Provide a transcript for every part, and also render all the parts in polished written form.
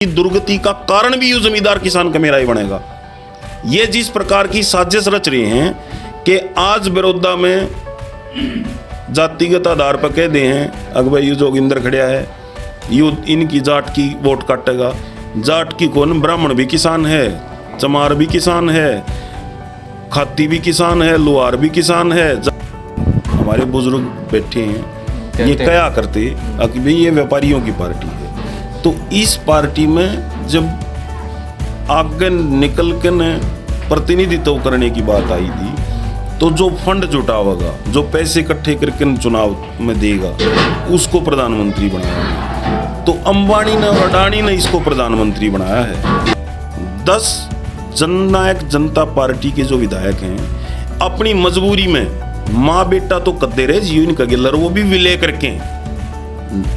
दुर्गति का कारण भी ये जमींदार किसान का मेरा ही बनेगा। ये जिस प्रकार की साजिश रच रहे हैं कि आज बड़ौदा में जातिगत आधार पर कह दे हैं अगर भाई ये जोगिंदर खड़ा है यू इनकी जाट की वोट काटेगा। जाट की कौन, ब्राह्मण भी किसान है, चमार भी किसान है, खाती भी किसान है, लोहार भी किसान है। हमारे बुजुर्ग बैठे हैं ये क्या करते कि भाई ये व्यापारियों की पार्टी है। तो इस पार्टी में जब आगे निकल के न प्रतिनिधित्व करने की बात आई थी तो जो फंड जुटावेगा, जो पैसे इकट्ठे करके चुनाव में देगा, उसको प्रधानमंत्री बनाया। तो अंबानी ने और अडानी ने इसको प्रधानमंत्री बनाया है। 10 जननायक जनता पार्टी के जो विधायक हैं अपनी मजबूरी में माँ बेटा तो कद्दे रहे जियो इनका गिलर, वो भी विलय करके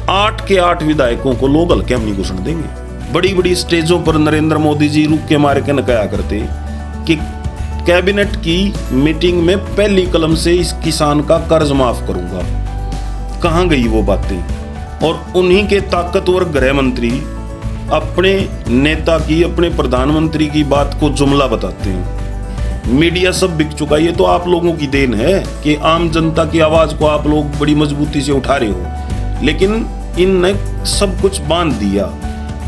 8 के 8 विधायकों को लोग हल्के हम नहीं घुसने देंगे। बड़ी बड़ी स्टेजों पर नरेंद्र मोदी जी रुक के मारे के नकाया करते कि कैबिनेट की मीटिंग में पहली कलम से इस किसान का कर्ज माफ करूंगा। कहां गई वो बातें? और उन्हीं के ताकतवर गृह मंत्री अपने नेता की, अपने प्रधानमंत्री की बात को जुमला बताते हैं। मीडिया सब बिक चुका। ये तो आप लोगों की देन है कि आम जनता की आवाज को आप लोग बड़ी मजबूती से उठा रहे हो, लेकिन इनने सब कुछ बांध दिया।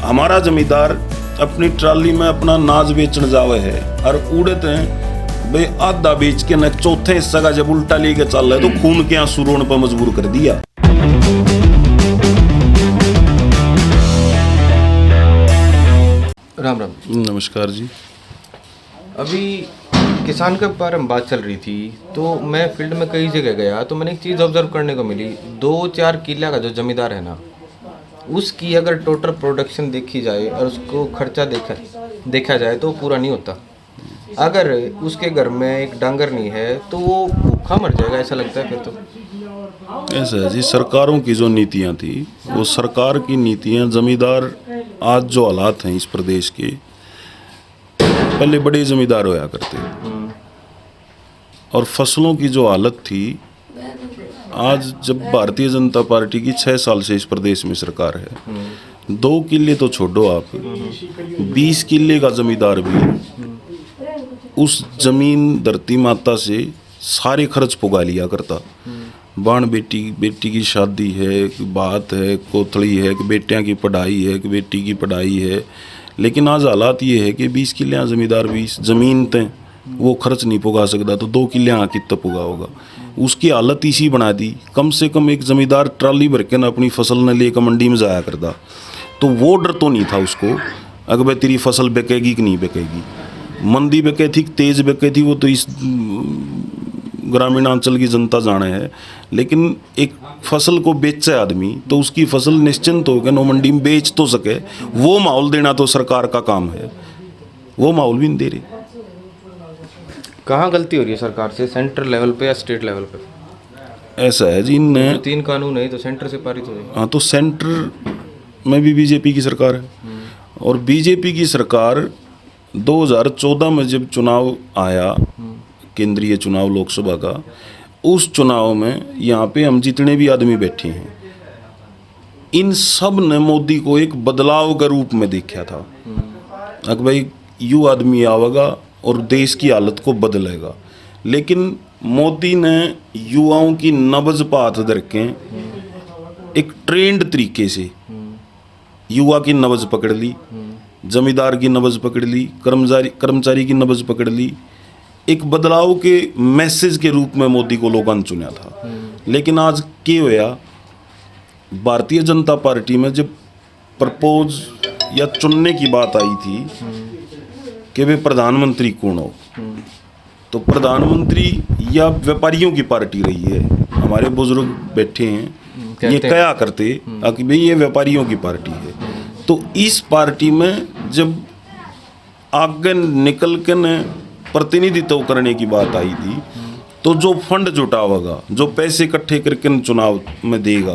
हमारा जमींदार अपनी ट्राली में अपना नाज बेचने जावे है और उड़ते हैं भाई आधा बेच के न चौथे हिस्सा का जब उल्टा लेके चल रहा है तो खून के आंसू रोने पर मजबूर कर दिया। राम राम। नमस्कार जी। अभी किसान के बारे में बात चल रही थी तो मैं फील्ड में कई जगह गया तो मैंने एक चीज़ ऑब्जर्व करने को मिली। 2-4 किला का जो जमींदार है ना, उसकी अगर टोटल प्रोडक्शन देखी जाए और उसको खर्चा देखा जाए तो पूरा नहीं होता। अगर उसके घर में एक डांगर नहीं है तो वो भूखा मर जाएगा, ऐसा लगता है। फिर तो ऐसा है जी, सरकारों की जो नीतियां थी वो सरकार की नीतियां, जमींदार आज जो हालात हैं इस प्रदेश के, पहले बड़े जमींदार होया करते और फसलों की जो हालत थी, आज जब भारतीय जनता पार्टी की 6 साल से इस प्रदेश में सरकार है, 2 किले तो छोड़ो आप, 20 किले का जमींदार भी उस जमीन धरती माता से सारे खर्च पुगा लिया करता। बाण बेटी की शादी है, बात है, कोतड़ी है, कि बेटियां की पढ़ाई है, कि बेटी की पढ़ाई है। लेकिन आज हालात ये है कि 20 किले जमींदार भी जमीन तय वो खर्च नहीं पुगा सकता, तो 2 किले कितना पुगा होगा। उसकी हालत इसी बना दी। कम से कम एक जमींदार ट्राली भर के ना अपनी फसल न लेकर मंडी में जाया करता, तो वो डर तो नहीं था उसको अगर भाई तेरी फसल बिकेगी कि नहीं बिकेगी। मंदी बिके थी, तेज बिके थी, वो तो इस ग्रामीण अंचल की जनता जाने है। लेकिन एक फसल को बेचे आदमी तो उसकी फसल निश्चिंत होकर नो मंडी में बेच तो सके, वो माहौल देना तो सरकार का काम है। वो माहौल भी नहीं दे रही। कहाँ गलती हो रही है सरकार से, सेंट्रल लेवल पे या स्टेट लेवल पे? ऐसा है जी, इनने 3 कानून है तो सेंटर से पारित हो जाए। हाँ, तो सेंटर में भी बीजेपी की सरकार है और बीजेपी की सरकार 2014 में जब चुनाव आया, केंद्रीय चुनाव लोकसभा का, उस चुनाव में यहाँ पे हम जितने भी आदमी बैठे हैं इन सब ने मोदी को एक बदलाव के रूप में देखा था। अगर भाई यू आदमी आवेगा और देश की हालत को बदलेगा। लेकिन मोदी ने युवाओं की नब्ज पर हाथ धर के एक ट्रेंड तरीके से युवा की नब्ज पकड़ ली, जमींदार की नब्ज पकड़ ली, कर्मचारी की नब्ज पकड़ ली। एक बदलाव के मैसेज के रूप में मोदी को लोगों ने चुना था। लेकिन आज क्या होया, भारतीय जनता पार्टी में जब प्रपोज या चुनने की बात आई थी कि वे प्रधानमंत्री कौन हो, तो प्रधानमंत्री या व्यापारियों की पार्टी रही है। हमारे बुजुर्ग बैठे हैं ये क्या करते कि भाई ये व्यापारियों की पार्टी है। तो इस पार्टी में जब आगे निकल के न प्रतिनिधित्व करने की बात आई थी तो जो फंड जुटावेगा, जो पैसे इकट्ठे करके चुनाव में देगा,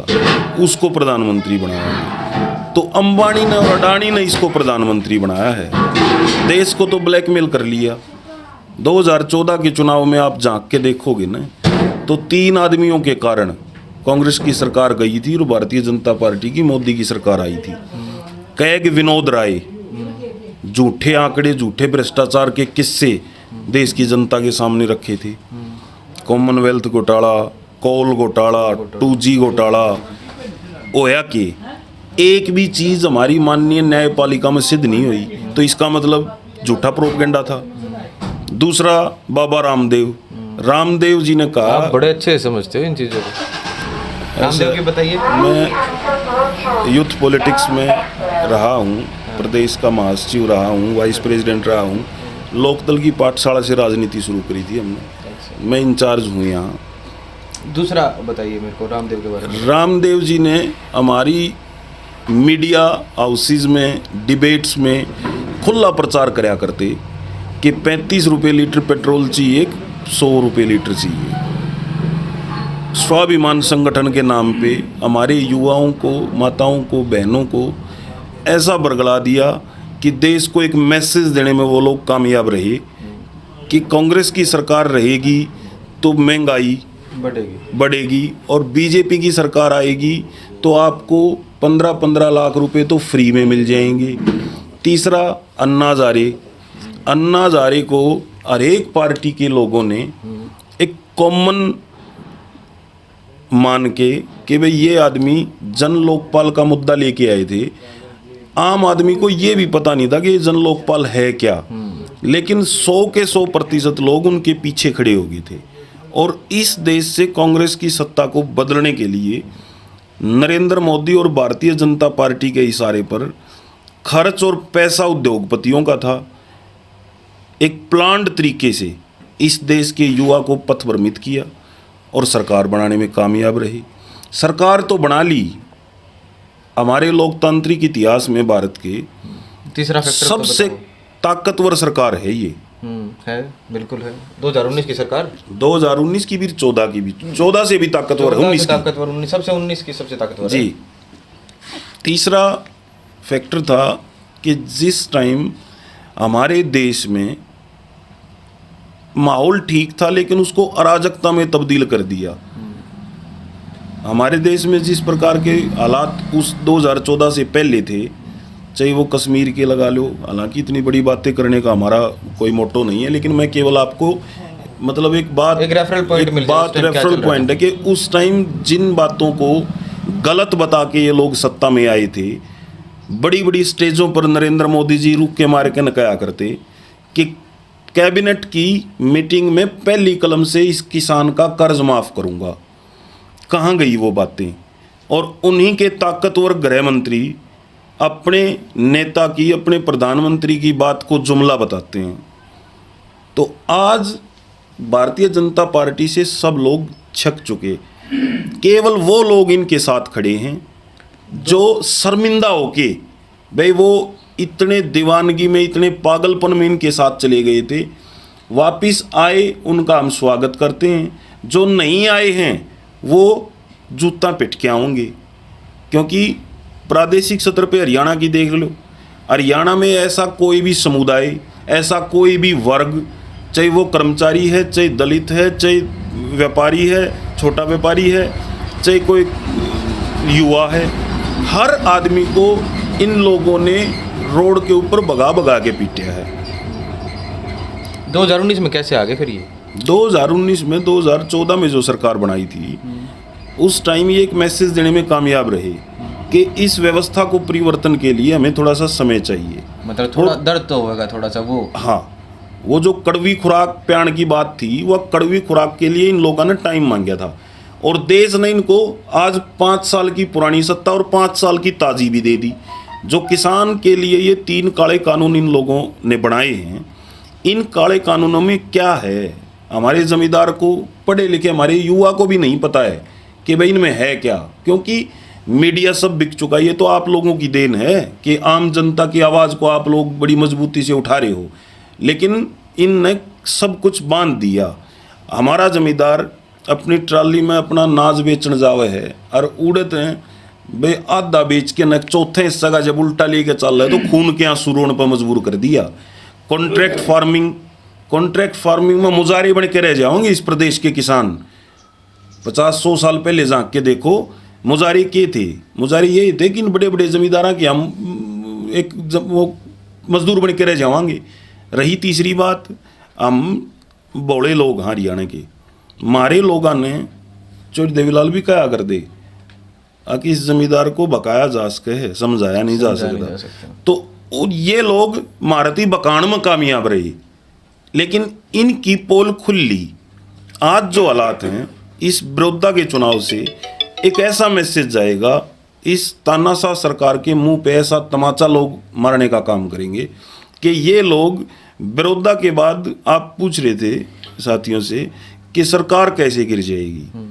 उसको प्रधानमंत्री बनाया। तो अंबानी ने और अडानी ने इसको प्रधानमंत्री बनाया है। देश को तो ब्लैकमेल कर लिया। 2014 के चुनाव में आप झांक के देखोगे ना तो 3 आदमियों के कारण कांग्रेस की सरकार गई थी और भारतीय जनता पार्टी की मोदी की सरकार आई थी। कैग विनोद राय, झूठे आंकड़े, झूठे भ्रष्टाचार के किस्से देश की जनता के सामने रखे थे। कॉमनवेल्थ घोटाला, कोल घोटाला, 2G घोटाला, होया कि एक भी चीज़ हमारी माननीय न्यायपालिका में सिद्ध नहीं हुई, तो इसका मतलब झूठा प्रोपेगेंडा था। दूसरा, बाबा रामदेव जी ने कहा, आप बड़े अच्छे समझते हो इन चीज़ों को, रामदेव की बताइए। मैं यूथ पॉलिटिक्स में रहा हूँ, प्रदेश का महासचिव रहा हूँ, वाइस प्रेसिडेंट रहा हूँ। लोकदल की पाठशाला से राजनीति शुरू करी थी हमने, मैं इंचार्ज हूँ यहाँ। दूसरा बताइए मेरे को रामदेव के बारे में। रामदेव जी ने हमारी मीडिया हाउसेज में, डिबेट्स में खुला प्रचार कराया करते कि 35 रुपये लीटर पेट्रोल चाहिए, 100 रुपये लीटर चाहिए। स्वाभिमान संगठन के नाम पे हमारे युवाओं को, माताओं को, बहनों को ऐसा बरगला दिया कि देश को एक मैसेज देने में वो लोग कामयाब रहे कि कांग्रेस की सरकार रहेगी तो महंगाई बढ़ेगी और बीजेपी की सरकार आएगी तो आपको 15-15 लाख रुपए तो फ्री में मिल जाएंगे। तीसरा, अन्ना हजारे को हर एक पार्टी के लोगों ने एक कॉमन मान के कि भाई ये आदमी जन लोकपाल का मुद्दा लेके आए थे। आम आदमी को ये भी पता नहीं था कि जन लोकपाल है क्या, लेकिन 100 के 100% लोग उनके पीछे खड़े हो गए थे। और इस देश से कांग्रेस की सत्ता को बदलने के लिए नरेंद्र मोदी और भारतीय जनता पार्टी के इशारे पर खर्च और पैसा उद्योगपतियों का था। एक प्लान्ड तरीके से इस देश के युवा को पथभ्रमित किया और सरकार बनाने में कामयाब रही। सरकार तो बना ली, हमारे लोकतांत्रिक इतिहास में भारत के तीसरा फैक्टर सबसे ताकतवर सरकार है ये। है, बिल्कुल है। 2019 की सरकार, 2019 की भी, 14 की भी, 14 से भी ताकतवर है, 19 ताकतवर, 19 की सबसे ताकतवर जी। तीसरा फैक्टर था कि जिस टाइम हमारे देश में माहौल ठीक था लेकिन उसको अराजकता में तब्दील कर दिया। हमारे देश में जिस प्रकार के हालात उस 2014 से पहले थे, चाहे वो कश्मीर के लगा लो, हालांकि इतनी बड़ी बातें करने का हमारा कोई मोटो नहीं है, लेकिन मैं केवल आपको मतलब एक रेफरल पॉइंट है कि उस टाइम जिन बातों को गलत बता के ये लोग सत्ता में आए थे, बड़ी बड़ी स्टेजों पर नरेंद्र मोदी जी रुक के मार के नकाया करते कि कैबिनेट की मीटिंग में पहली कलम से इस किसान का कर्ज माफ़ करूँगा। कहाँ गई वो बातें? और उन्हीं के ताकतवर गृह मंत्री अपने नेता की, अपने प्रधानमंत्री की बात को जुमला बताते हैं। तो आज भारतीय जनता पार्टी से सब लोग छक चुके, केवल वो लोग इनके साथ खड़े हैं जो शर्मिंदा होके भाई वो इतने दीवानगी में, इतने पागलपन में इनके साथ चले गए थे, वापिस आए, उनका हम स्वागत करते हैं। जो नहीं आए हैं वो जूता पिट के आएंगे, क्योंकि प्रादेशिक स्तर पे हरियाणा की देख लो, हरियाणा में ऐसा कोई भी समुदाय, ऐसा कोई भी वर्ग, चाहे वो कर्मचारी है, चाहे दलित है, चाहे व्यापारी है, छोटा व्यापारी है, चाहे कोई युवा है, हर आदमी को इन लोगों ने रोड के ऊपर भगा भगा के पीटा है। 2019 में कैसे आ गए फिर ये? 2019 में, 2014 में जो सरकार बनाई थी उस टाइम ये एक मैसेज देने में कामयाब रहे कि इस व्यवस्था को परिवर्तन के लिए हमें थोड़ा सा समय चाहिए। मतलब थोड़ा दर्द तो होगा थोड़ा सा वो। हाँ, वो जो कड़वी खुराक प्याण की बात थी, वह कड़वी खुराक के लिए इन लोगों ने टाइम मांगा था और देश ने इनको आज 5 साल की पुरानी सत्ता और 5 साल की ताज़ी भी दे दी। जो किसान के लिए ये 3 काले कानून इन लोगों ने बनाए हैं, इन काले कानूनों में क्या है हमारे ज़मींदार को, पढ़े लिखे हमारे युवा को भी नहीं पता है कि भाई इनमें है क्या, क्योंकि मीडिया सब बिक चुका है। ये तो आप लोगों की देन है कि आम जनता की आवाज़ को आप लोग बड़ी मजबूती से उठा रहे हो, लेकिन इनने सब कुछ बांध दिया। हमारा जमींदार अपनी ट्राली में अपना नाज बेचने जावे है और उड़ते हैं भाई आधा बेच के न चौथे हिस्सा का जब उल्टा लेके चल रहा है तो खून के आंसू रोने पर मजबूर कर दिया। कॉन्ट्रैक्ट फार्मिंग में मुजारे बन के रह जाओगे इस प्रदेश के किसान। 50-100 साल पहले झाँक के देखो मुजारे के थे, मुजारे यही थे कि इन बड़े बड़े जमींदारा के हम एक जब वो मजदूर बन के रह जावांगे। रही तीसरी बात, हम बड़े लोग हाँ हरियाणा के, मारे लोगों ने चोरी देवीलाल भी कहा कर दे कि इस जमींदार को बकाया जा सके है, समझाया नहीं जा सकता। तो ये लोग मारती बकान में कामयाब रही, लेकिन इनकी पोल खुली। आज जो हालात हैं, इस बड़ौदा के चुनाव से एक ऐसा मैसेज जाएगा, इस तानाशाह सरकार के मुंह पे ऐसा तमाचा लोग मारने का काम करेंगे कि ये लोग बड़ौदा के बाद, आप पूछ रहे थे साथियों से कि सरकार कैसे गिर जाएगी।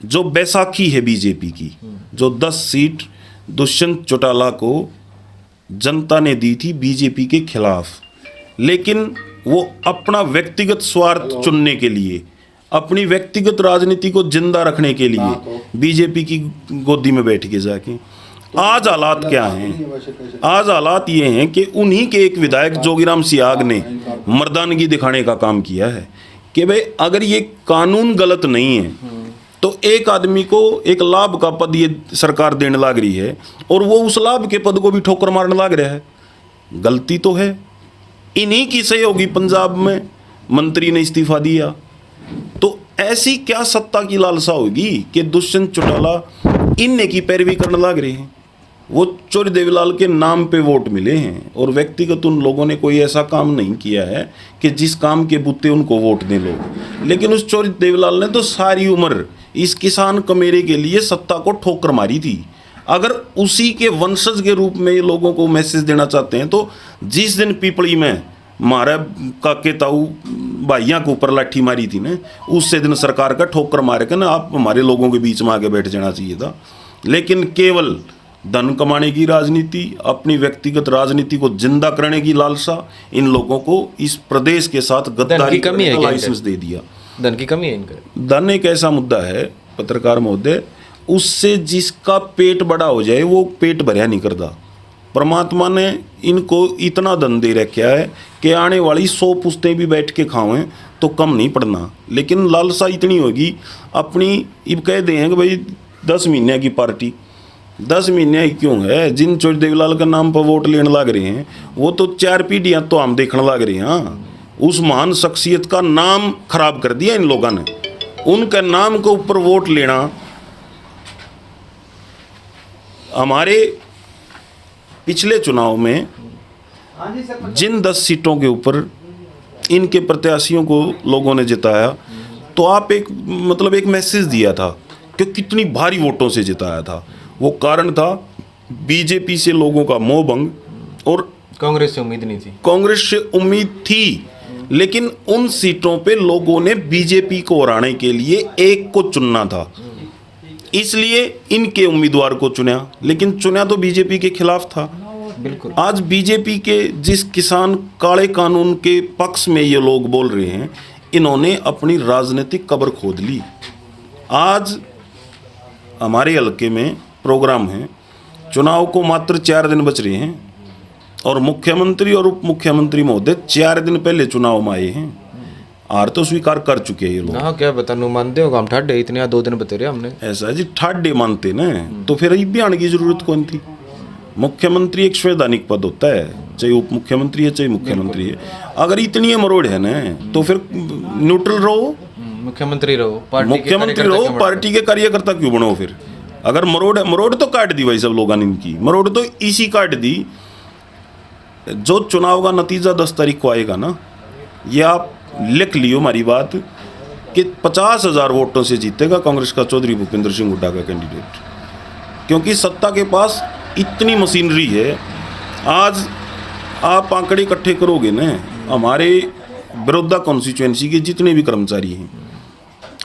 जो बैसाखी है बीजेपी की, जो 10 सीट दुष्यंत चौटाला को जनता ने दी थी बीजेपी के खिलाफ, लेकिन वो अपना व्यक्तिगत स्वार्थ चुनने के लिए, अपनी व्यक्तिगत राजनीति को जिंदा रखने के लिए बीजेपी की गोदी में बैठ के जाके, आज हालात क्या हैं? आज हालात ये हैं कि उन्हीं के एक विधायक जोगीराम सियाग ने मर्दानगी दिखाने का काम किया है कि भाई अगर ये कानून गलत नहीं है तो एक आदमी को एक लाभ का पद ये सरकार देने लग रही है और वो उस लाभ के पद को भी ठोकर मारने लग रहा है। गलती तो है इन्हीं की सहयोगी पंजाब में मंत्री ने इस्तीफा दिया। तो ऐसी क्या सत्ता की लालसा होगी कि दुष्यंत चौटाला इनने की पैरवी करने लग रहे हैं। वो चोरी देवीलाल के नाम पे वोट मिले हैं और व्यक्तिगत उन लोगों ने कोई ऐसा काम नहीं किया है कि जिस काम के बुत्ते उनको वोट दें लोग। लेकिन उस चोरी देवीलाल ने तो सारी उम्र इस किसान कमेरे के लिए सत्ता को ठोकर मारी थी। अगर उसी के वंशज के रूप में ये लोगों को मैसेज देना चाहते हैं तो जिस दिन पीपली में मारा काके ताऊ भाइयों के ऊपर लाठी मारी थी ना, उससे दिन सरकार का ठोकर मारे के ना आप हमारे लोगों के बीच में आके बैठ जाना चाहिए था। लेकिन केवल धन कमाने की राजनीति, अपनी व्यक्तिगत राजनीति को जिंदा करने की लालसा इन लोगों को इस प्रदेश के साथ गद्दारी करने का लाइसेंस दे दिया। धन की कमी है इनका। धन एक ऐसा मुद्दा है पत्रकार महोदय, उससे जिसका पेट बड़ा हो जाए वो पेट भरिया नहीं करता। परमात्मा ने इनको इतना धन दे रखा है कि आने वाली 100 पुश्तें भी बैठ के खावें तो कम नहीं पड़ना। लेकिन लालसा इतनी होगी अपनी, अब कह दें कि भाई 10 महीने की पार्टी, 10 महीने क्यों है? जिन चोरी देवीलाल का नाम पर वोट लेने लग रहे हैं वो तो 4 पीढ़ियाँ तो हम देखने लग रहे हैं। उस महान शख्सियत का नाम खराब कर दिया इन लोगों ने। उनके नाम के ऊपर वोट लेना, हमारे पिछले चुनाव में जिन 10 सीटों के ऊपर इनके प्रत्याशियों को लोगों ने जिताया तो आप एक मैसेज दिया था कि कितनी भारी वोटों से जिताया था। वो कारण था बीजेपी से लोगों का मोह भंग, और कांग्रेस से उम्मीद नहीं थी। कांग्रेस से उम्मीद थी, लेकिन उन सीटों पे लोगों ने बीजेपी को हराने के लिए एक को चुनना था, इसलिए इनके उम्मीदवार को चुना, लेकिन चुना तो बीजेपी के खिलाफ था। बिल्कुल। आज बीजेपी के जिस किसान काले कानून के पक्ष में ये लोग बोल रहे हैं, इन्होंने अपनी राजनीतिक कब्र खोद ली। आज हमारे हल्के में प्रोग्राम है, चुनाव को मात्र 4 दिन बच रहे हैं और मुख्यमंत्री और उप मुख्यमंत्री महोदय 4 दिन पहले चुनाव में आए हैं। हार तो स्वीकार कर चुके हैं ये लोग। हाँ, क्या बता, मानते हो हम ठाडे इतने 2 दिन बते रहे हमने। ऐसा जी, ठाडे मानते ना तो फिर ये बयान की जरूरत कौन थी? मुख्यमंत्री एक संवैधानिक पद होता है, चाहे उप मुख्यमंत्री है चाहे मुख्यमंत्री है। अगर इतनी मरोड़ है ना तो फिर न्यूट्रल रहो, मुख्यमंत्री रहो, मुख्यमंत्री रहो, पार्टी के कार्यकर्ता क्यों बनो? फिर अगर मरोड़ तो काट दी भाई सब लोगों ने, इनकी मरोड़ तो इसी काट दी। जो चुनाव का नतीजा 10 तारीख को आएगा ना, ये आप लिख लियो हमारी बात कि 50,000 वोटों से जीतेगा कांग्रेस का चौधरी भूपेंद्र सिंह हुड्डा का कैंडिडेट, क्योंकि सत्ता के पास इतनी मशीनरी है। आज आप आंकड़े इकट्ठे करोगे ना, हमारे बड़ौदा कॉन्स्टिट्यूएंसी के जितने भी कर्मचारी हैं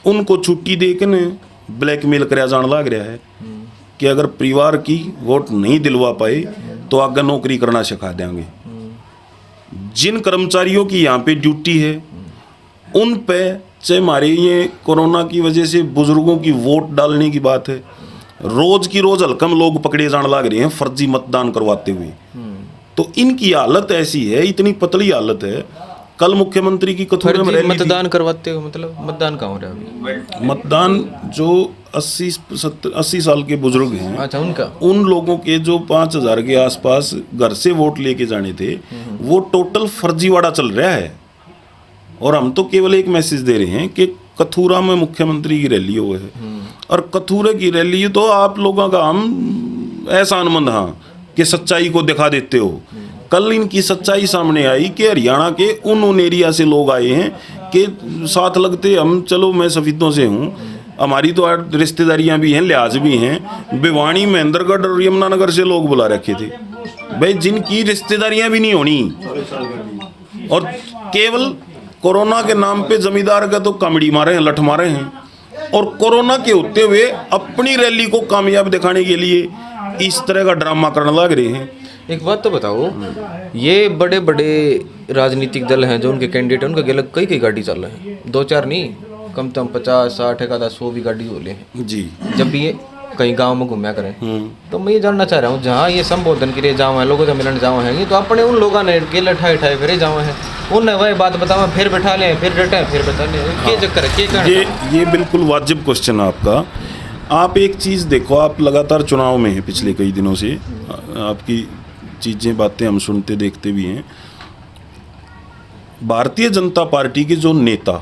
उनको छुट्टी दे के न ब्लैकमेल कराया जाने लग रहा है कि अगर परिवार की वोट नहीं दिलवा पाए तो आगे नौकरी करना सिखा देंगे। जिन कर्मचारियों की यहाँ पे ड्यूटी है उन पे, चाहे हमारे ये कोरोना की वजह से बुजुर्गों की वोट डालने की बात है, रोज की रोज हल्कम लोग पकड़े जाने लग रहे हैं फर्जी मतदान करवाते हुए। तो इनकी हालत ऐसी है, इतनी पतली हालत है कल मुख्यमंत्री की कथूरे में फर्जी रैली थी। मतदान करवाते हो, मतलब मतदान कहाँ हो रहा है अभी? मतदान जो 80 साल के बुजुर्ग हैं, अच्छा, उनका उन लोगों के जो 5,000 के आसपास घर से वोट लेके जाने थे, वो टोटल फर्जीवाड़ा चल रहा है। और हम तो केवल एक मैसेज दे रहे हैं कि कथूरा में मुख्यमंत्री की रैली हुई है, और कथूरे की रैली तो आप लोगों का हम एहसानमंद हाँ कि सच्चाई को दिखा देते हो। कल इनकी सच्चाई सामने आई कि हरियाणा के उन एरिया से लोग आए हैं कि साथ लगते हम, चलो मैं सफीदों से हूँ, हमारी तो रिश्तेदारियां भी हैं, लिहाज भी हैं, भिवानी, महेंद्रगढ़ और यमुनानगर से लोग बुला रखे थे भाई, जिनकी रिश्तेदारियां भी नहीं होनी, और केवल कोरोना के नाम पे जमींदार का तो कमड़ी मारे हैं, लठ मारे हैं, और कोरोना के होते हुए अपनी रैली को कामयाब दिखाने के लिए इस तरह का ड्रामा करने लग रहे हैं। एक बात तो बताओ, ये बड़े बड़े राजनीतिक दल हैं जो उनके कैंडिडेट हैं, उनके गलत कई कई गाड़ी चल रहे हैं, 2-4 नहीं, कम से कम 50-60 100 भी गाड़ी हो ले जी, जब भी ये कहीं गांव में घूमया करें। तो मैं ये जानना चाह रहा हूँ, जहाँ ये संबोधन के लिए जाओ हैं, लोगों से मिलने जाओ हैं, ये तो अपने उन लोगों ने केले ठाए फिर जाओ हैं, उनने वही बात बताओ, फिर बैठा लें, फिर डटे, फिर बता लें, क्या चक्कर है, क्या कारण? ये बिल्कुल वाजिब क्वेश्चन है आपका। आप एक चीज़ देखो, आप लगातार चुनाव में हैं पिछले कई दिनों से, आपकी चीज़ें बातें हम सुनते देखते भी हैं। भारतीय जनता पार्टी के जो नेता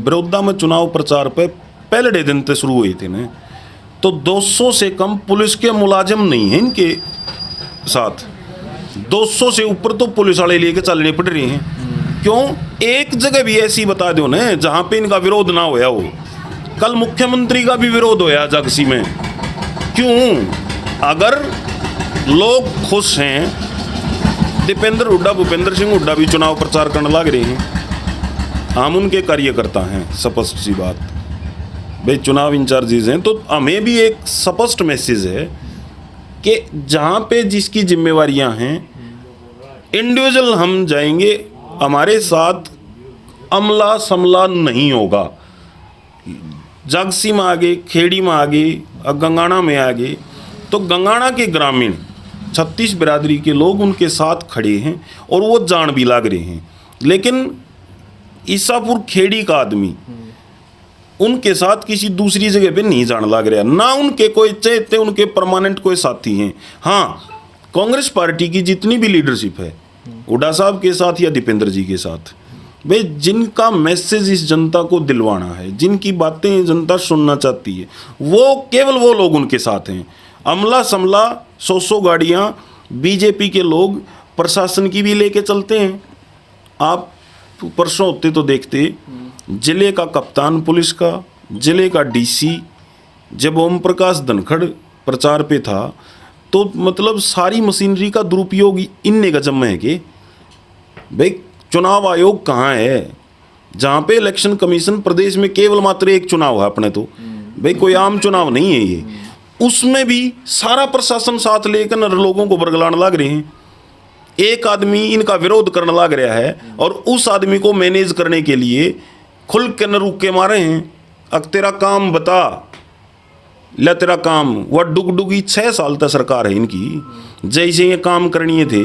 बड़ौदा में चुनाव प्रचार पे पहले दिन से शुरू हुए थे ना, तो 200 से कम पुलिस के मुलाजिम नहीं हैं इनके साथ, 200 से ऊपर तो पुलिस वाले लेके चलने पड़ रहे हैं। क्यों? एक जगह भी ऐसी बता दो ना जहाँ पे इनका विरोध ना होया हो। कल मुख्यमंत्री का भी विरोध होया जागसी में। क्यों? अगर लोग खुश हैं, दीपेंद्र हुड्डा, भूपेंद्र सिंह हुड्डा भी चुनाव प्रचार करने लग रहे हैं, हम उनके कार्यकर्ता हैं, स्पष्ट सी बात भाई, चुनाव इंचार्जेज हैं, तो हमें भी एक स्पष्ट मैसेज है कि जहाँ पे जिसकी जिम्मेवारियाँ हैं, इंडिविजुअल हम जाएंगे, हमारे साथ अमला समला नहीं होगा। जागसी में आगे, खेड़ी में आगे, गंगाना में आगे, तो गंगाना के ग्रामीण 36 बिरादरी के लोग उनके साथ खड़े हैं और वो जान भी लाग रहे हैं। लेकिन ईसापुर खेड़ी का आदमी उनके साथ किसी दूसरी जगह पे नहीं जान लग रहा, ना उनके कोई चहेते, उनके परमानेंट कोई साथी हैं। हाँ, कांग्रेस पार्टी की जितनी भी लीडरशिप है, हुड्डा साहब के साथ या दीपेंद्र जी के साथ, वे जिनका मैसेज इस जनता को दिलवाना है, जिनकी बातें जनता सुनना चाहती है, वो केवल वो लोग उनके साथ हैं। अमला समला 100 गाड़ियाँ बीजेपी के लोग प्रशासन की भी लेके चलते हैं। आप परसों होते तो देखते, जिले का कप्तान पुलिस का, जिले का डीसी, जब ओम प्रकाश धनखड़ प्रचार पे था, तो मतलब सारी मशीनरी का दुरुपयोग इनने गजब में है कि भाई चुनाव आयोग कहाँ है, जहाँ पे इलेक्शन कमीशन प्रदेश में केवल मात्र एक चुनाव है अपने, तो भाई कोई आम चुनाव नहीं है ये, उसमें भी सारा प्रशासन साथ लेकर लोगों को बरगलाने लग रहे हैं। एक आदमी इनका विरोध करने लग रहा है और उस आदमी को मैनेज करने के लिए खुल के न रुक के मारे हैं। अब तेरा काम बता, ले तेरा काम, वह डुगडुगी 6 साल तक सरकार है इनकी, जैसे ये काम करनी थे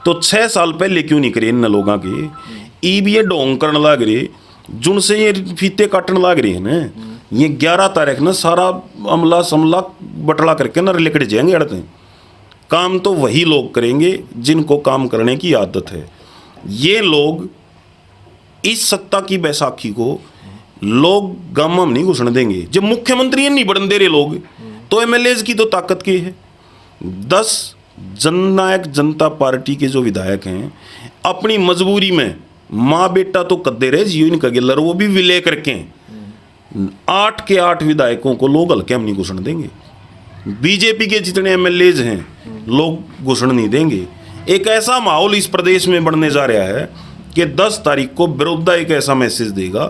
तो 6 साल पहले क्यों नहीं करे इन लोगों के, ई भी ये ढोंग करने लग रहे, जुन से ये फीते काटने लग रहे हैं ना। ये 11 तारीख ना सारा अमला समला बटला करके ना लिकड़ जाएंगे अड़ते। काम तो वही लोग करेंगे जिनको काम करने की आदत है। ये लोग इस सत्ता की बैसाखी को लोग गम नहीं घुसने देंगे। जब मुख्यमंत्री नहीं बढ़ने दे रहे लोग, तो एमएलएज की तो ताकत की है। 10 जननायक जनता पार्टी के जो विधायक हैं, अपनी मजबूरी में माँ बेटा तो कद्दे रहे जियो इनका गिल्लर, वो भी विलय करके 8 के 8 विधायकों को लोग हल्के हम नहीं घुसने देंगे। बीजेपी के जितने एमएलएज हैं लोग घुसने नहीं देंगे। एक ऐसा माहौल इस प्रदेश में बनने जा रहा है कि 10 तारीख को बड़ौदा एक ऐसा मैसेज देगा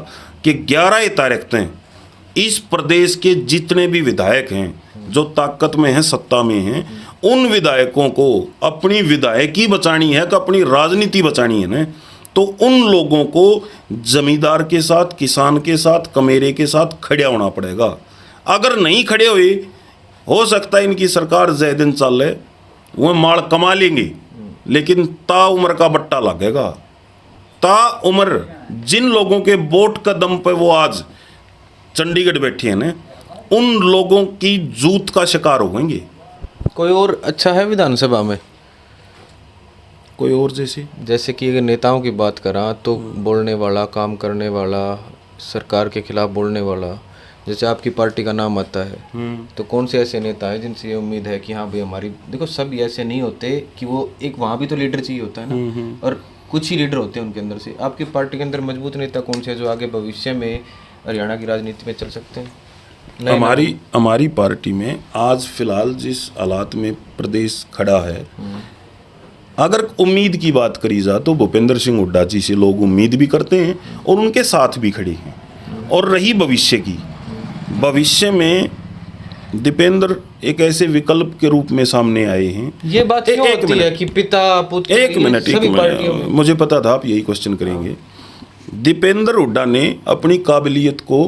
कि 11 तारीख तक इस प्रदेश के जितने भी विधायक हैं जो ताकत में हैं, सत्ता में हैं, उन विधायकों को अपनी विधायकी बचानी है कि अपनी राजनीति बचानी है ना, तो उन लोगों को जमींदार के साथ, किसान के साथ, कमेरे के साथ खड़ा होना पड़ेगा। अगर नहीं खड़े हुए, हो सकता है इनकी सरकार जय दिन चल वो माल कमा लेंगे, लेकिन ताउम्र का बट्टा लगेगा। ताउम्र जिन लोगों के वोट का दम पे वो आज चंडीगढ़ बैठे हैं ना, उन लोगों की जूत का शिकार हो गएंगे। कोई और अच्छा है विधानसभा में? कोई और जैसे कि अगर नेताओं की बात करा तो बोलने वाला, काम करने वाला, सरकार के खिलाफ बोलने वाला, जैसे आपकी पार्टी का नाम आता है, तो कौन से ऐसे नेता है जिनसे ये उम्मीद है कि हाँ भाई हमारी, देखो सब ऐसे नहीं होते कि वो एक, वहाँ भी तो लीडर चाहिए होता है ना, और कुछ ही लीडर होते हैं उनके अंदर से। आपकी पार्टी के अंदर मजबूत नेता कौन से है जो आगे भविष्य में हरियाणा की राजनीति में चल सकते हैं? हमारी पार्टी में आज फिलहाल जिस हालात में प्रदेश खड़ा है, अगर उम्मीद की बात करी जाए तो भूपेंद्र सिंह हुड्डा जी से लोग उम्मीद भी करते हैं और उनके साथ भी खड़े हैं। और रही भविष्य की, भविष्य में दीपेंद्र एक ऐसे विकल्प के रूप में सामने आए हैं। ये बात क्यों होती है कि पिता पुत्र? एक मिनट, मुझे पता था आप यही क्वेश्चन करेंगे। दीपेंद्र हुड्डा ने अपनी काबिलियत को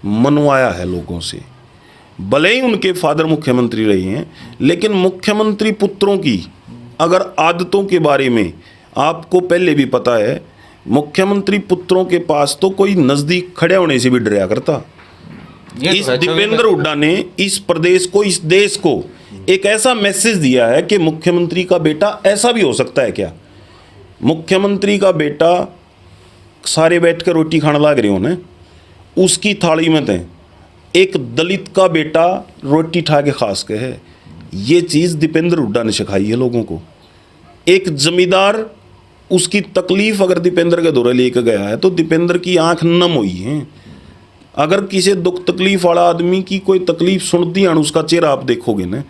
मनवाया है लोगों से, भले ही उनके फादर मुख्यमंत्री रहे हैं, लेकिन मुख्यमंत्री पुत्रों की अगर आदतों के बारे में आपको पहले भी पता है, मुख्यमंत्री पुत्रों के पास तो कोई नजदीक खड़े होने से भी डरा करता। इस दीपेंद्र हुड्डा ने इस प्रदेश को, इस देश को एक ऐसा मैसेज दिया है कि मुख्यमंत्री का बेटा ऐसा भी हो सकता है क्या? मुख्यमंत्री का बेटा सारे बैठ कर रोटी खाने लग रहे हो ना, उसकी थाली में थे एक दलित का बेटा रोटी ठा के खास के है। ये चीज़ दीपेंद्र हुड्डा ने सिखाई है लोगों को। एक जमींदार, उसकी तकलीफ अगर दीपेंद्र के दौरे लेकर गया है तो दीपेंद्र की आंख नम हुई है। अगर किसी दुख तकलीफ वाला आदमी की कोई तकलीफ सुनती है, उसका चेहरा आप देखोगे ना,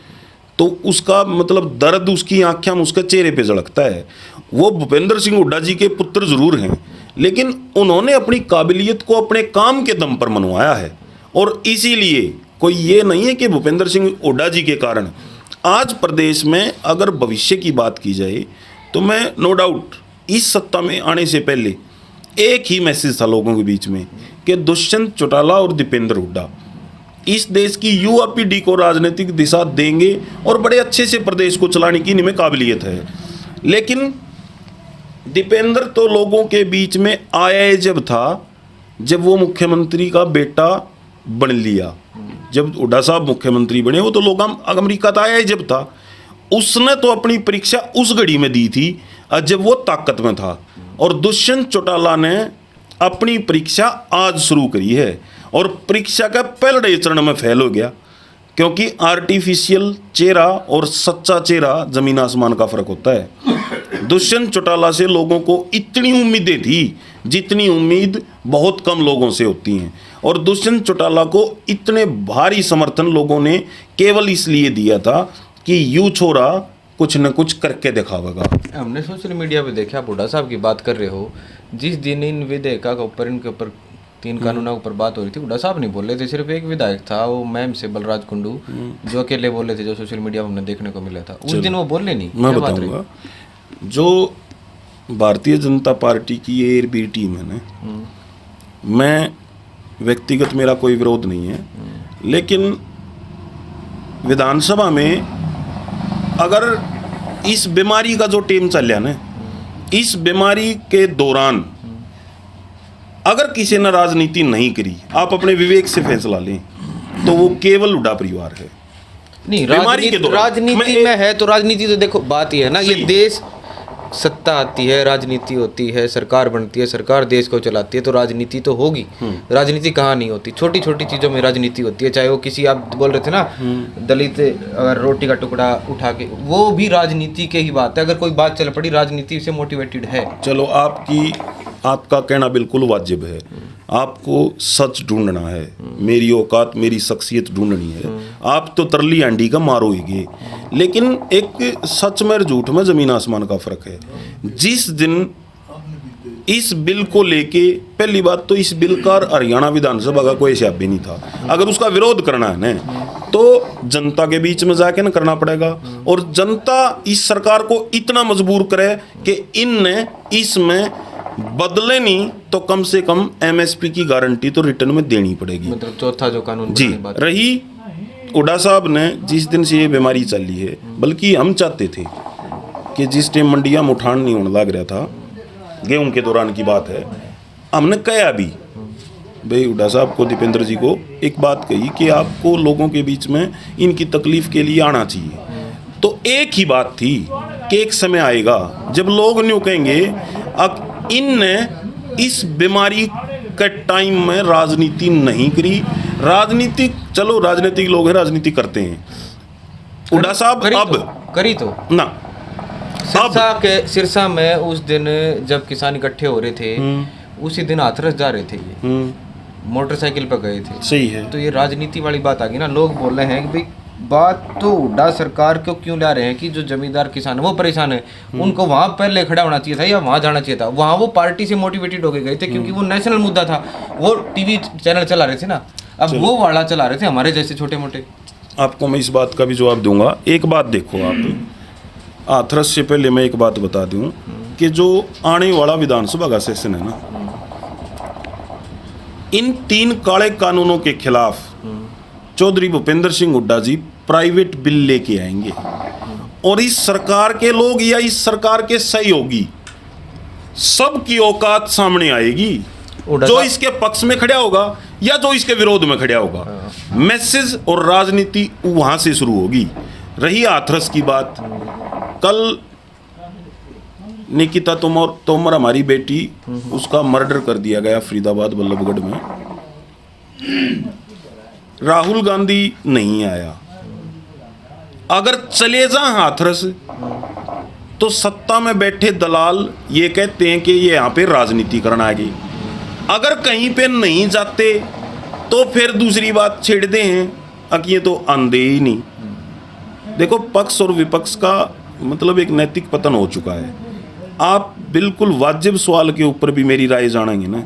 तो उसका मतलब दर्द उसकी आंखें में, उसके चेहरे पे झलकता है। वो भूपेंद्र सिंह हुड्डा जी के पुत्र जरूर हैं, लेकिन उन्होंने अपनी काबिलियत को अपने काम के दम पर मनवाया है। और इसीलिए कोई ये नहीं है कि भूपेंद्र सिंह हुड्डा जी के कारण आज प्रदेश में, अगर भविष्य की बात की जाए तो मैं नो डाउट इस सत्ता में आने से पहले एक ही मैसेज था लोगों के बीच में कि दुष्यंत चौटाला और दीपेंद्र हुड्डा इस देश की युवा पीढ़ी को राजनीतिक दिशा देंगे और बड़े अच्छे से प्रदेश को चलाने की इनमें काबिलियत है। लेकिन दीपेंद्र तो लोगों के बीच में आया जब था, जब वो मुख्यमंत्री का बेटा बन लिया। जब हुड्डा साहब मुख्यमंत्री बने, वो तो लोग अमेरिका था आया जब था। उसने तो अपनी परीक्षा उस घड़ी में दी थी जब वो ताकत में था, और दुष्यंत चौटाला ने अपनी परीक्षा आज शुरू करी है और परीक्षा का पहले चरण में फेल हो गया, क्योंकि आर्टिफिशियल चेहरा और सच्चा चेहरा जमीन आसमान का फर्क होता है। दुष्यंत चौटाला से लोगों को इतनी उम्मीदें थी जितनी उम्मीद बहुत कम लोगों से होती हैं, और दुष्यंत चौटाला को इतने भारी समर्थन लोगों ने केवल इसलिए दिया था कि यू छोरा कुछ न कुछ करके दिखावेगा। हमने सोशल मीडिया पे देखा, आप हुड्डा साहब की बात कर रहे हो, जिस दिन इन विधेयकों के ऊपर, इनके ऊपर 3 कानूनों के ऊपर बात हो रही थी, हुड्डा साहब नहीं बोल रहे थे, सिर्फ एक विधायक था, वो मैम से बलराज कुंडू, जो अकेले बोले थे, जो सोशल मीडिया में हमने देखने को मिला था। उस दिन वो बोले नहीं। मैं बताऊंगा, जो भारतीय जनता पार्टी की ARB टीम है ना, मैं व्यक्तिगत मेरा कोई विरोध नहीं है, लेकिन विधानसभा में अगर इस बीमारी का जो टीम चल रहा ना, इस बीमारी के दौरान अगर किसी ने राजनीति नहीं करी, आप अपने विवेक से फैसला लें, तो वो केवल हुड्डा परिवार है। नहीं, राजनीति में है तो राजनीति तो देखो बात ये है ना, ये देश सत्ता आती है, राजनीति होती है, सरकार बनती है, सरकार देश को चलाती है, तो राजनीति तो होगी। राजनीति कहाँ नहीं होती, छोटी छोटी चीज़ों में राजनीति होती है। चाहे वो किसी, आप बोल रहे थे ना, दलित अगर रोटी का टुकड़ा उठा के, वो भी राजनीति के ही बात है। अगर कोई बात चल पड़ी, राजनीति से मोटिवेटेड है। चलो, आपका कहना बिल्कुल वाजिब है, आपको सच ढूंढना है, मेरी औकात, मेरी शख्सियत ढूंढनी है, आप तो तरली आंडी का मारोगे। लेकिन एक सच में झूठ में जमीन आसमान का फर्क है। जिस दिन इस बिल को लेके, पहली बात तो इस बिल का हरियाणा विधानसभा का कोई हिसाब भी नहीं था। अगर उसका विरोध करना है ना, तो जनता के बीच में जाके ना करना पड़ेगा, और जनता इस सरकार को इतना मजबूर करे कि इनने इसमें बदले नहीं तो कम से कम MSP की गारंटी तो रिटर्न में देनी पड़ेगी। मतलब चौथा जो कानून जी रही, हुड्डा साहब ने जिस दिन से ये बीमारी चली है, बल्कि हम चाहते थे कि जिस टाइम मंडियां में उठान नहीं होने लग रहा था, गेहूं के दौरान की बात है, हमने कहा भी भाई हुड्डा साहब को, दीपेंद्र जी को एक बात कही कि आपको लोगों के बीच में इनकी तकलीफ के लिए आना चाहिए। तो एक ही बात थी कि एक समय आएगा जब लोग न्यू कहेंगे अब इनने इस बीमारी के टाइम में राजनीति नहीं करी। राजनीति, चलो राजनीतिक लोग हैं, राजनीति करते हैं। हुड्डा साहब करी तो ना सिरसा में उस दिन जब किसान इकट्ठे हो रहे थे, उसी दिन हाथरस जा रहे थे, ये मोटरसाइकिल पर गए थे। सही है। तो ये राजनीति वाली बात आ गई ना। लोग बोल रहे हैं कि भाई बात तो हुड्डा सरकार को क्यों ला रहे हैं कि जो जमींदार किसान है वो परेशान है, उनको वहां पहले खड़ा होना चाहिए था या वहां जाना चाहिए था। वहां वो पार्टी से मोटिवेटेड होके गए थे क्योंकि वो नेशनल मुद्दा था, वो टीवी चैनल चला रहे थे ना। अब वो वाला चला रहे थे हमारे जैसे छोटे मोटे। आपको मैं इस बात का भी जवाब दूंगा। एक बात देखो, आप हाथरस से पहले मैं एक बात बता दूं कि जो आने वाला विधानसभा का सेशन है ना, इन 3 काले कानूनों के खिलाफ चौधरी भूपेंद्र सिंह हुड्डा जी प्राइवेट बिल लेके आएंगे और इस सरकार के लोग या इस सरकार के सहयोगी सबकी औकात सामने आएगी। जो इसके पक्ष में खड़ा होगा या जो इसके विरोध में खड़ा होगा, मैसेज और राजनीति वहां से शुरू होगी। रही हाथरस की बात, कल निकिता तोमर हमारी बेटी, उसका मर्डर कर दिया गया फरीदाबाद बल्लभगढ़ में। राहुल गांधी नहीं आया। अगर चले जा हाथरस तो सत्ता में बैठे दलाल ये कहते हैं कि ये यहाँ पे राजनीति करना आ गई। अगर कहीं पे नहीं जाते तो फिर दूसरी बात छेड़ते हैं कि ये तो आंधे ही नहीं। देखो, पक्ष और विपक्ष का मतलब एक नैतिक पतन हो चुका है। आप बिल्कुल वाजिब सवाल के ऊपर भी मेरी राय जानेंगे ना,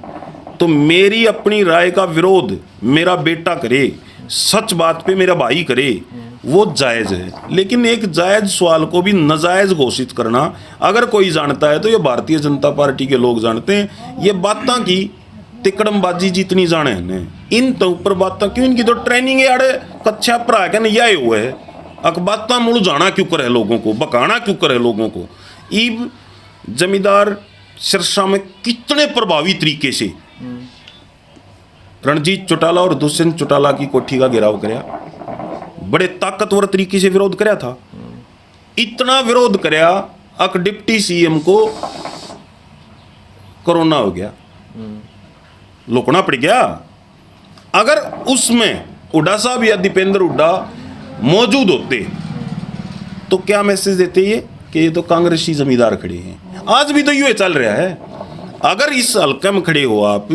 तो मेरी अपनी राय का विरोध मेरा बेटा करे, सच बात पे मेरा भाई करे, वो जायज़ है। लेकिन एक जायज़ सवाल को भी नाजायज़ घोषित करना अगर कोई जानता है तो ये भारतीय जनता पार्टी के लोग जानते हैं। ये बातें की तिकड़मबाजी जितनी जाने हैं इन तो ऊपर बातें क्यों, इनकी तो ट्रेनिंग है यार, कच्चा पढ़ा के नहीं आए हुए है। अखबाता मुड़ जाना क्यों करे लोगों को, बकाना क्यों करे लोगों को। ईब जमींदार सिरसा में कितने प्रभावी तरीके से रणजीत चौटाला और दुष्यंत चौटाला की कोठी का घेराव कराया, बड़े ताकतवर तरीके से विरोध कराया था। इतना विरोध कराया अक डिप्टी सीएम को कोरोना हो गया, लुकना पड़ गया। अगर उसमें हुड्डा साहब या दीपेंद्र हुड्डा मौजूद होते तो क्या मैसेज देते ये कि ये तो कांग्रेसी जमींदार खड़े हैं। आज भी तो यूं चल रहा है। अगर इस हल्के में खड़े हो आप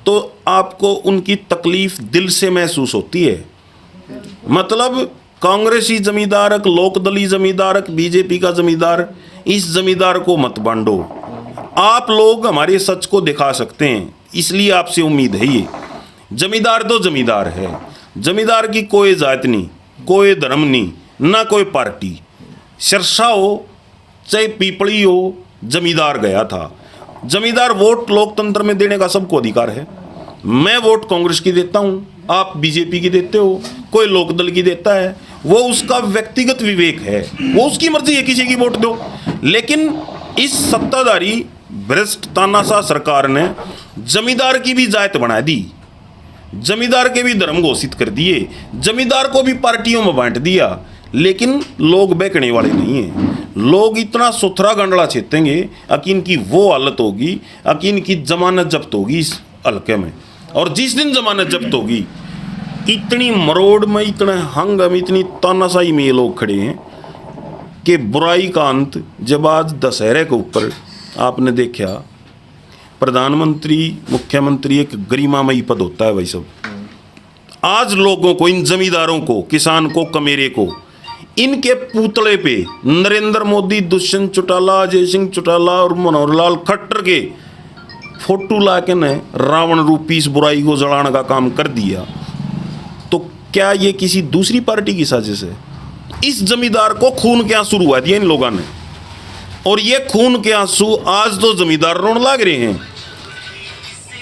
तो आपको उनकी तकलीफ दिल से महसूस होती है। मतलब कांग्रेसी जमींदारक, लोकदली जमींदारक, बीजेपी का जमींदार, इस जमींदार को मत बांटो। आप लोग हमारे सच को दिखा सकते हैं, इसलिए आपसे उम्मीद है। ये जमींदार तो जमींदार है। जमींदार की कोई जात नहीं, कोई धर्म नहीं, ना कोई पार्टी। सिरसा हो चाहे पीपली हो, जमींदार गया था। जमींदार वोट लोकतंत्र में देने का सबको अधिकार है। मैं वोट कांग्रेस की देता हूँ, आप बीजेपी की देते हो, कोई लोकदल की देता है, वो उसका व्यक्तिगत विवेक है, वो उसकी मर्जी है, किसी की वोट दो। लेकिन इस सत्ताधारी भ्रष्ट तानाशाह सरकार ने जमींदार की भी जात बना दी, जमींदार के भी धर्म घोषित कर दिए, जमींदार को भी पार्टियों में बांट दिया। लेकिन लोग बेचने वाले नहीं हैं। लोग इतना सुथरा गंडला छेतेंगे कि इनकी वो हालत होगी कि इनकी जमानत जब्त होगी इस हल्के में। और जिस दिन जमानत जब्त होगी, इतनी मरोड़ में, इतने हंगम, इतनी तानाशाही में ये लोग खड़े हैं कि बुराई का अंत। जब आज दशहरे के ऊपर आपने देखा, प्रधानमंत्री, मुख्यमंत्री एक गरिमामयी पद होता है भाई सब। आज लोगों को, इन जमींदारों को, किसान को, कमेरे को, इनके पुतले पे नरेंद्र मोदी, दुष्यंत चौटाला, अजय सिंह चौटाला और मनोहर लाल खट्टर के फोटो ला के ने रावण रूपी इस बुराई को जलाने का काम कर दिया। तो क्या ये किसी दूसरी पार्टी की साजिश है? इस जमींदार को खून के आंसू रुआ दिया इन लोगों ने, और ये खून के आंसू आज तो जमींदार रोने लग रहे हैं।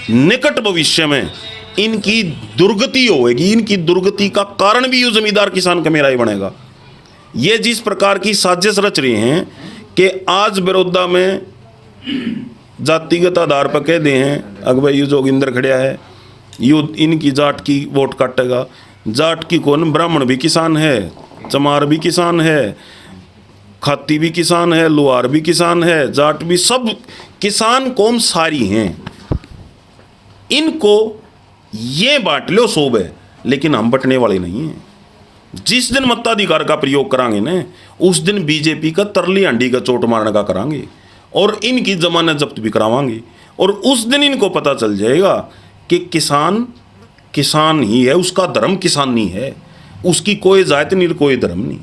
निकट भविष्य में इनकी दुर्गति होगी। इनकी दुर्गति का कारण भी ये जमींदार किसान का मेरा ही बनेगा। ये जिस प्रकार की साजिश रच रहे हैं कि आज बड़ौदा में जातिगत आधार पर कह दे हैं अगर भाई ये जोगिंदर खड़ा है यो इनकी जाट की वोट काटेगा। जाट की कौन, ब्राह्मण भी किसान है, चमार भी किसान है, खाती भी किसान है, लोहार भी किसान है, जाट भी, सब किसान कौम सारी हैं। इनको ये बांट लो सोब है, लेकिन हम बटने वाले नहीं हैं। जिस दिन मताधिकार का प्रयोग करांगे ना उस दिन बीजेपी का तरली हंडी का चोट मारने का करांगे और इनकी जमानत जब्त भी करावांगे। और उस दिन इनको पता चल जाएगा कि किसान किसान ही है, उसका धर्म किसानी है, उसकी कोई जात नहीं, कोई धर्म नहीं।